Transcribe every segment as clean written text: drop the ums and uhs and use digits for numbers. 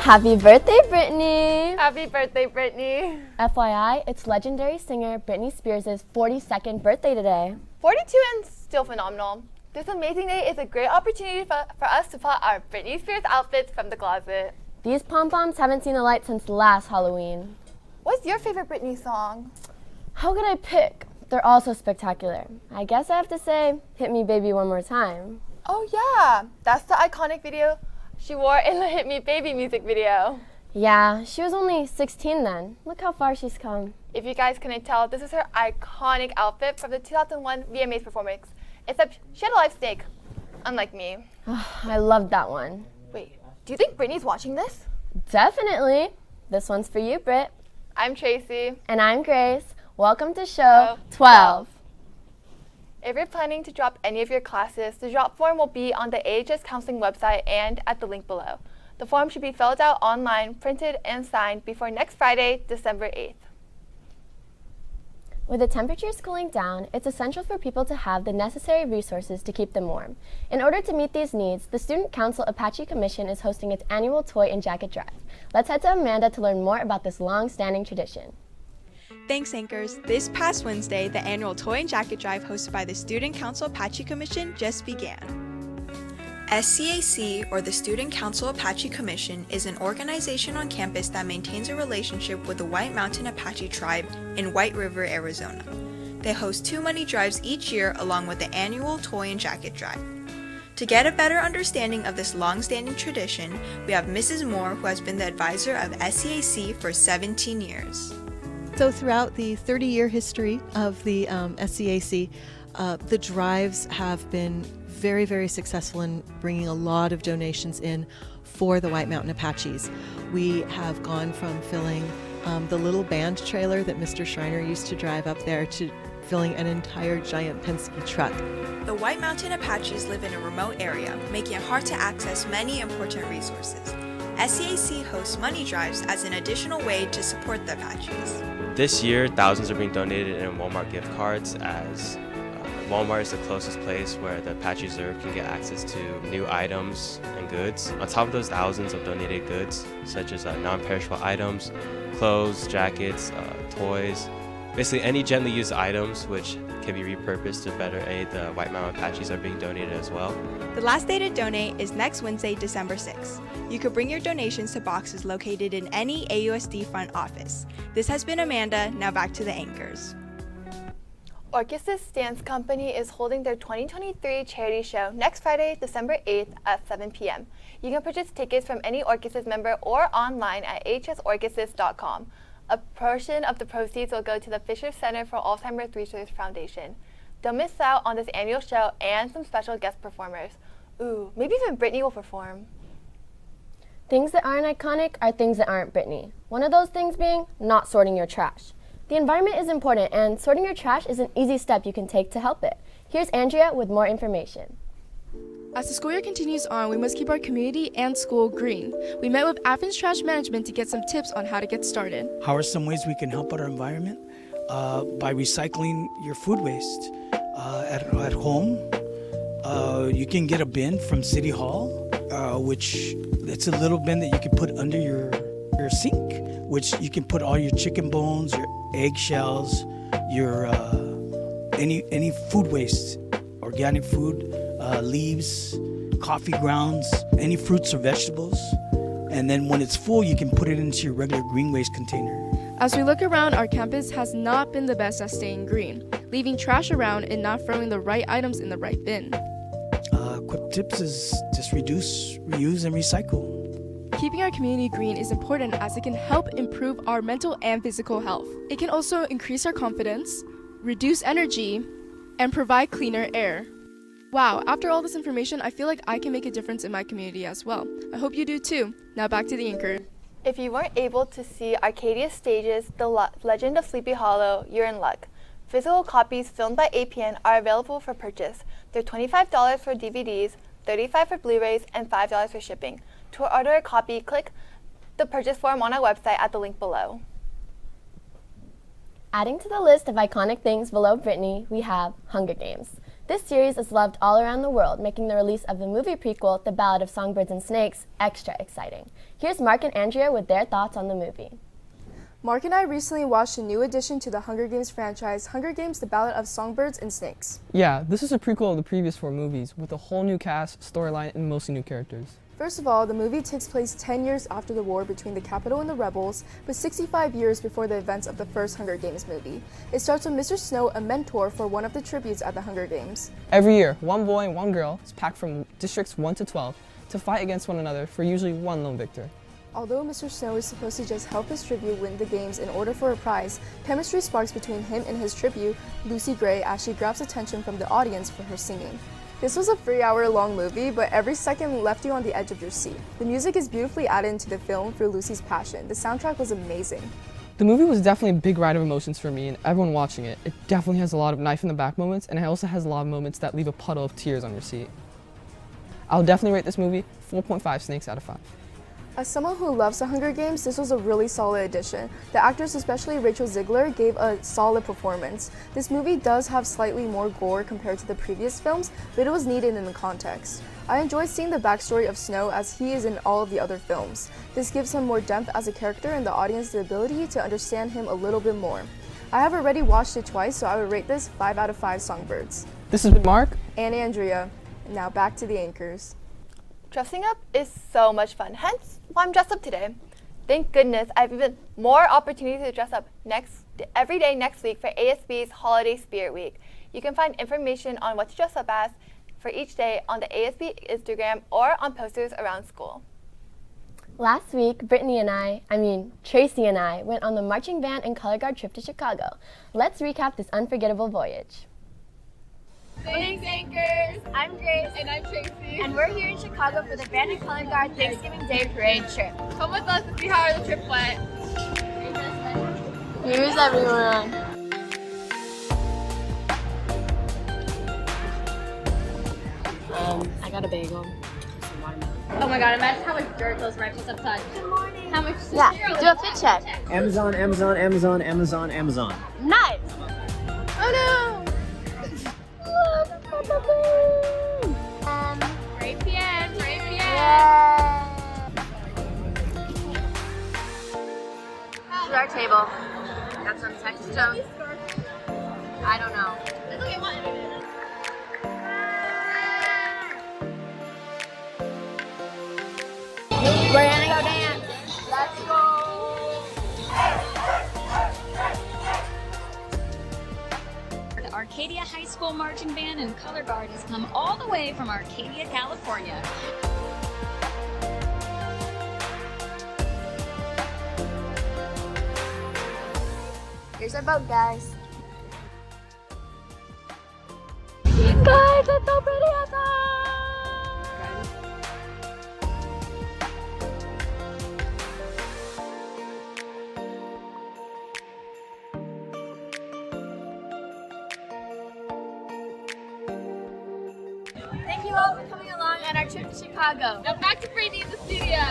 Happy birthday, Britney! Happy birthday, Britney! FYI, it's legendary singer Britney Spears' 42nd birthday today. 42 and still phenomenal. This amazing day is a great opportunity for us to pull out our Britney Spears outfits from the closet. These pom-poms haven't seen the light since last Halloween. What's your favorite Britney song? How could I pick? They're all so spectacular. I guess I have to say, Hit Me Baby One More Time. Oh yeah, that's the iconic video she wore in the Hit Me Baby music video. Yeah, she was only 16 then. Look how far she's come. If you guys couldn't tell, this is her iconic outfit from the 2001 VMAs performance. Except she had a live snake, unlike me. I loved that one. Wait, do you think Britney's watching this? Definitely. This one's for you, Brit. I'm Tracy. And I'm Grace. Welcome to Sheu 12. If you're planning to drop any of your classes, the drop form will be on the AHS counseling website and at the link below. The form should be filled out online, printed, and signed before next Friday, December 8th. With the temperatures cooling down, it's essential for people to have the necessary resources to keep them warm. In order to meet these needs, the Student Council Apache Commission is hosting its annual toy and jacket drive. Let's head to Amanda to learn more about this long-standing tradition. Thanks, anchors. This past Wednesday, the annual Toy and Jacket Drive hosted by the Student Council Apache Commission just began. SCAC, or the Student Council Apache Commission, is an organization on campus that maintains a relationship with the White Mountain Apache tribe in White River, Arizona. They host 2 money drives each year along with the annual Toy and Jacket Drive. To get a better understanding of this long-standing tradition, we have Mrs. Moore, who has been the advisor of SCAC for 17 years. So throughout the 30-year history of the SCAC, the drives have been very, very successful in bringing a lot of donations in for the White Mountain Apaches. We have gone from filling the little band trailer that Mr. Schreiner used to drive up there to filling an entire giant Penske truck. The White Mountain Apaches live in a remote area, making it hard to access many important resources. SCAC hosts money drives as an additional way to support the Apaches. This year, thousands are being donated in Walmart gift cards, as Walmart is the closest place where the Apache Reserve can get access to new items and goods. On top of those thousands of donated goods, such as non-perishable items, clothes, jackets, toys, basically any gently used items which can be repurposed to better aid the White Mountain Apaches are being donated as well. The last day to donate is next Wednesday, December 6th. You could bring your donations to boxes located in any AUSD front office. This has been Amanda, now back to the anchors. Orchesis Dance Company is holding their 2023 charity show next Friday, December 8th at 7 p.m. You can purchase tickets from any Orchesis member or online at hsorchesis.com. A portion of the proceeds will go to the Fisher Center for Alzheimer's Research Foundation. Don't miss out on this annual show and some special guest performers. Ooh, maybe even Britney will perform. Things that aren't iconic are things that aren't Britney. One of those things being not sorting your trash. The environment is important, and sorting your trash is an easy step you can take to help it. Here's Andrea with more information. As the school year continues on, we must keep our community and school green. We met with Athens Trash Management to get some tips on how to get started. How are some ways we can help out our environment? By recycling your food waste. At home, you can get a bin from City Hall, which it's a little bin that you can put under your sink, which you can put all your chicken bones, your eggshells, your any food waste, organic food, leaves, coffee grounds, any fruits or vegetables. And then when it's full, you can put it into your regular green waste container. As we look around, our campus has not been the best at staying green, leaving trash around and not throwing the right items in the right bin. Quick tips is just reduce, reuse, and recycle. Keeping our community green is important as it can help improve our mental and physical health. It can also increase our confidence, reduce energy, and provide cleaner air. Wow, after all this information, I feel like I can make a difference in my community as well. I hope you do too. Now back to the anchor. If you weren't able to see Arcadia Stage's The Legend of Sleepy Hollow, you're in luck. Physical copies filmed by APN are available for purchase. They're $25 for DVDs, $35 for Blu-rays, and $5 for shipping. To order a copy, click the purchase form on our website at the link below. Adding to the list of iconic things below Britney, we have Hunger Games. This series is loved all around the world, making the release of the movie prequel, The Ballad of Songbirds and Snakes, extra exciting. Here's Mark and Andrea with their thoughts on the movie. Mark and I recently watched a new addition to the Hunger Games franchise, Hunger Games: The Ballad of Songbirds and Snakes. Yeah, this is a prequel of the previous 4 movies with a whole new cast, storyline, and mostly new characters. First of all, the movie takes place 10 years after the war between the Capitol and the rebels, but 65 years before the events of the first Hunger Games movie. It starts with Mr. Snow, a mentor for one of the tributes at the Hunger Games. Every year, one boy and one girl is packed from districts 1 to 12 to fight against one another for usually one lone victor. Although Mr. Snow is supposed to just help his tribute win the games in order for a prize, chemistry sparks between him and his tribute, Lucy Gray, as she grabs attention from the audience for her singing. This was a 3-hour-long movie, but every second left you on the edge of your seat. The music is beautifully added into the film through Lucy's passion. The soundtrack was amazing. The movie was definitely a big ride of emotions for me and everyone watching it. It definitely has a lot of knife in the back moments, and it also has a lot of moments that leave a puddle of tears on your seat. I'll definitely rate this movie 4.5 snakes out of 5. As someone who loves the Hunger Games, this was a really solid addition. The actress, especially Rachel Zegler, gave a solid performance. This movie does have slightly more gore compared to the previous films, but it was needed in the context. I enjoyed seeing the backstory of Snow as he is in all of the other films. This gives him more depth as a character and the audience the ability to understand him a little bit more. I have already watched it twice, so I would rate this 5 out of 5 songbirds. This has been Mark and Andrea. Now back to the anchors. Dressing up is so much fun, hence why I'm dressed up today. Thank goodness I have even more opportunities to dress up every day next week for ASB's Holiday Spirit Week. You can find information on what to dress up as for each day on the ASB Instagram or on posters around school. Last week, Tracy and I went on the marching band and color guard trip to Chicago. Let's recap this unforgettable voyage. Thanks, Anchors! I'm Grace. And I'm Tracy. And we're here in Chicago for the Band and Color Guard Thanksgiving Day Parade trip. Come with us to see how the trip went. Here's everyone. I got a bagel. Oh my god, imagine how much dirt those rifles have touched. Good morning. How much? Yeah, do a fit check. Amazon, Amazon, Amazon, Amazon, Amazon. Nice! Oh no! APN, APN. This is our table. Got some Texas toast. I don't know. It's okay, one minute. Brianna, go dance. Let's go. The Arcadia High School Marching Band and Color Guard has come all the way from Arcadia, California. Here's our boat, guys. Guys, it's so pretty outside! Thank you all for coming along on our trip to Chicago. Now back to Britney in the studio.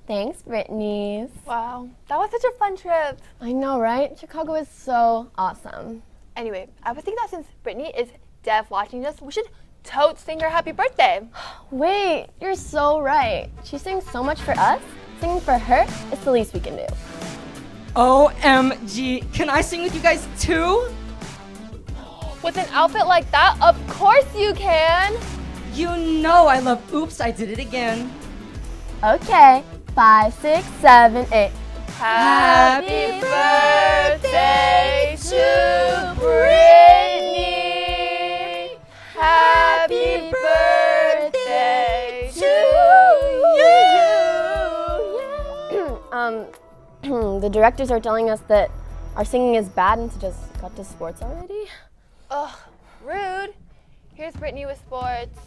Thanks, Brittany. Wow, that was such a fun trip. I know, right? Chicago is so awesome. Anyway, I was thinking that since Britney is deaf watching this, we should totes sing her happy birthday. Wait, you're so right. She sings so much for us. Singing for her is the least we can do. OMG, can I sing with you guys too? With an outfit like that, of course you can. You know I love Oops, I Did It Again. Okay, 5, 6, 7, 8. Happy birthday to Britney. Happy birthday to you. The directors are telling us that our singing is bad and to just cut to sports already. Ugh, rude. Here's Britney with sports.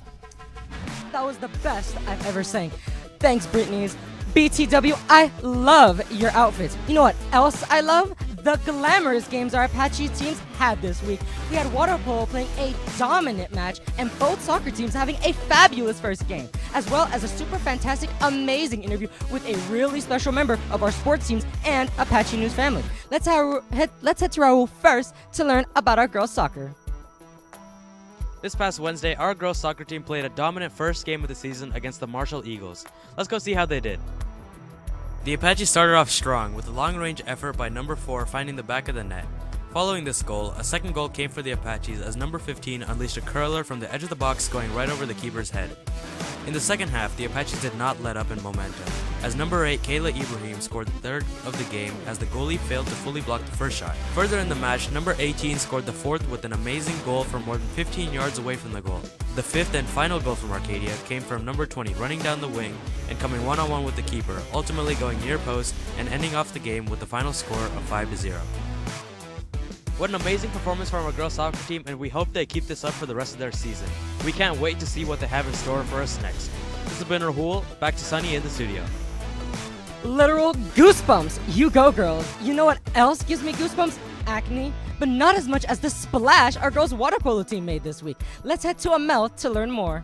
That was the best I've ever sang. Thanks, Britney's. BTW, I love your outfits. You know what else I love? The glamorous games our Apache teams had this week. We had water polo playing a dominant match and both soccer teams having a fabulous first game, as well as a super fantastic, amazing interview with a really special member of our sports teams and Apache News family. Let's head to Rahul first to learn about our girls' soccer. This past Wednesday, our girls soccer team played a dominant first game of the season against the Marshall Eagles. Let's go see how they did. The Apache started off strong with a long-range effort by number 4 finding the back of the net. Following this goal, a second goal came for the Apaches as number 15 unleashed a curler from the edge of the box going right over the keeper's head. In the second half, the Apaches did not let up in momentum, as number 8 Kayla Ibrahim scored the third of the game as the goalie failed to fully block the first shot. Further in the match, number 18 scored the fourth with an amazing goal from more than 15 yards away from the goal. The fifth and final goal from Arcadia came from number 20 running down the wing and coming one-on-one with the keeper, ultimately going near post and ending off the game with the final score of 5-0. What an amazing performance from our girls soccer team, and we hope they keep this up for the rest of their season. We can't wait to see what they have in store for us next. This has been Rahul, back to Sunny in the studio. Literal goosebumps. You go, girls. You know what else gives me goosebumps? Acne. But not as much as the splash our girls water polo team made this week. Let's head to Amel to learn more.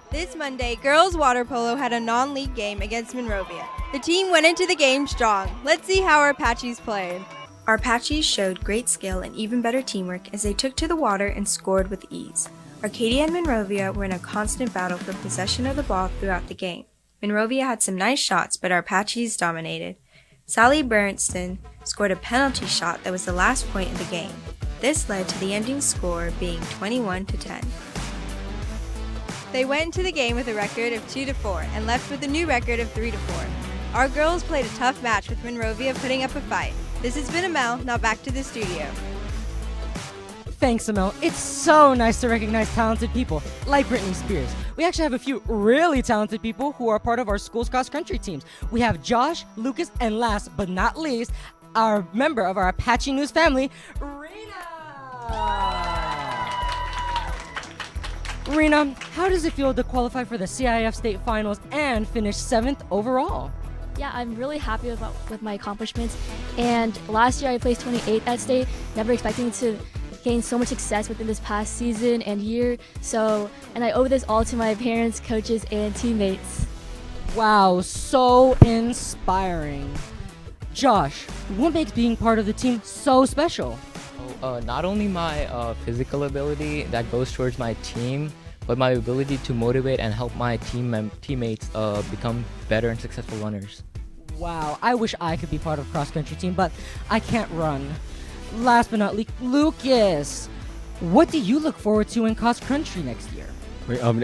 This Monday, girls water polo had a non-league game against Monrovia. The team went into the game strong. Let's see how our Apaches played. Our Apaches showed great skill and even better teamwork as they took to the water and scored with ease. Arcadia and Monrovia were in a constant battle for possession of the ball throughout the game. Monrovia had some nice shots, but our Apaches dominated. Sally Bernston scored a penalty shot that was the last point of the game. This led to the ending score being 21-10. They went into the game with a record of 2-4 and left with a new record of 3-4. Our girls played a tough match with Monrovia putting up a fight. This has been Amel, now back to the studio. Thanks, Amel. It's so nice to recognize talented people like Britney Spears. We actually have a few really talented people who are part of our school's cross-country teams. We have Josh, Lucas, and last but not least, our member of our Apache News family, Reena. Reena, how does it feel to qualify for the CIF State Finals and finish 7th overall? Yeah, I'm really happy with my accomplishments. And last year I placed 28th at state, never expecting to gain so much success within this past season and year. And I owe this all to my parents, coaches, and teammates. Wow, so inspiring. Josh, what makes being part of the team so special? Not only my physical ability that goes towards my team, but my ability to motivate and help my teammates become better and successful runners. Wow, I wish I could be part of a cross-country team, but I can't run. Last but not least, Lucas, what do you look forward to in cross-country next year?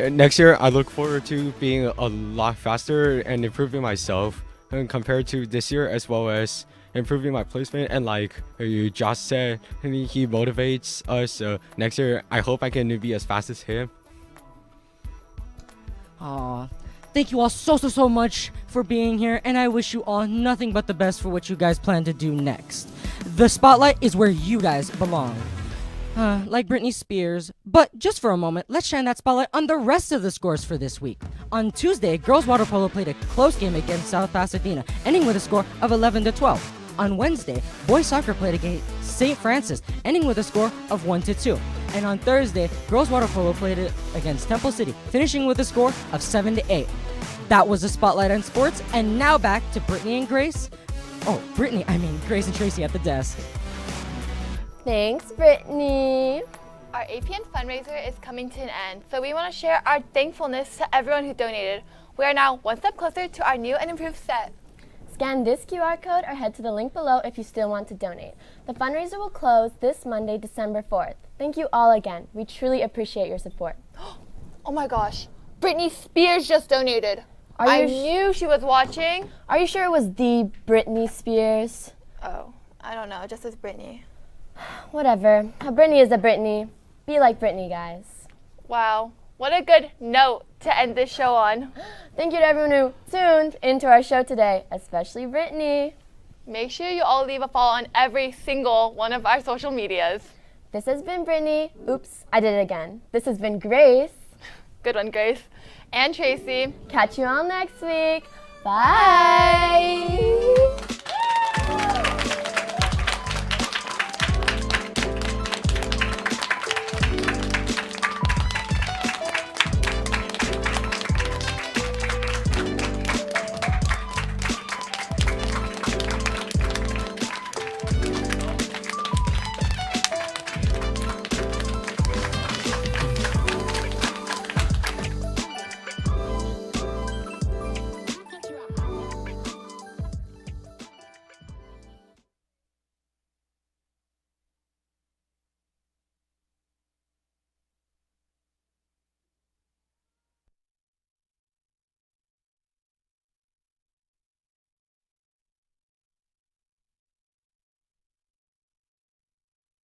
Next year, I look forward to being a lot faster and improving myself compared to this year, as well as improving my placement. And like Josh said, he motivates us. Next year, I hope I can be as fast as him. Aw, thank you all so much for being here, and I wish you all nothing but the best for what you guys plan to do next. The spotlight is where you guys belong. Like Britney Spears. But just for a moment, let's shine that spotlight on the rest of the scores for this week. On Tuesday, girls water polo played a close game against South Pasadena, ending with a score of 11-12. On Wednesday, boys soccer played against St. Francis, ending with a score of 1-2. And on Thursday, girls water polo played against Temple City, finishing with a score of 7-8. That was the spotlight on sports, and now back to Brittany and Grace. Grace and Tracy at the desk. Thanks, Brittany. Our APN fundraiser is coming to an end, so we want to share our thankfulness to everyone who donated. We are now one step closer to our new and improved set. Scan this QR code or head to the link below if you still want to donate. The fundraiser will close this Monday, December 4th. Thank you all again. We truly appreciate your support. Oh my gosh, Britney Spears just donated. I knew she was watching. Are you sure it was the Britney Spears? Oh, I don't know, just as Britney. Whatever. A Britney is a Britney. Be like Britney, guys. Wow, what a good note to end this show on. Thank you to everyone who tuned into our show today, especially Britney. Make sure you all leave a follow on every single one of our social medias. This has been Britney. Oops, I did it again. This has been Grace. Good one, Grace. And Tracy. Catch you all next week. Bye.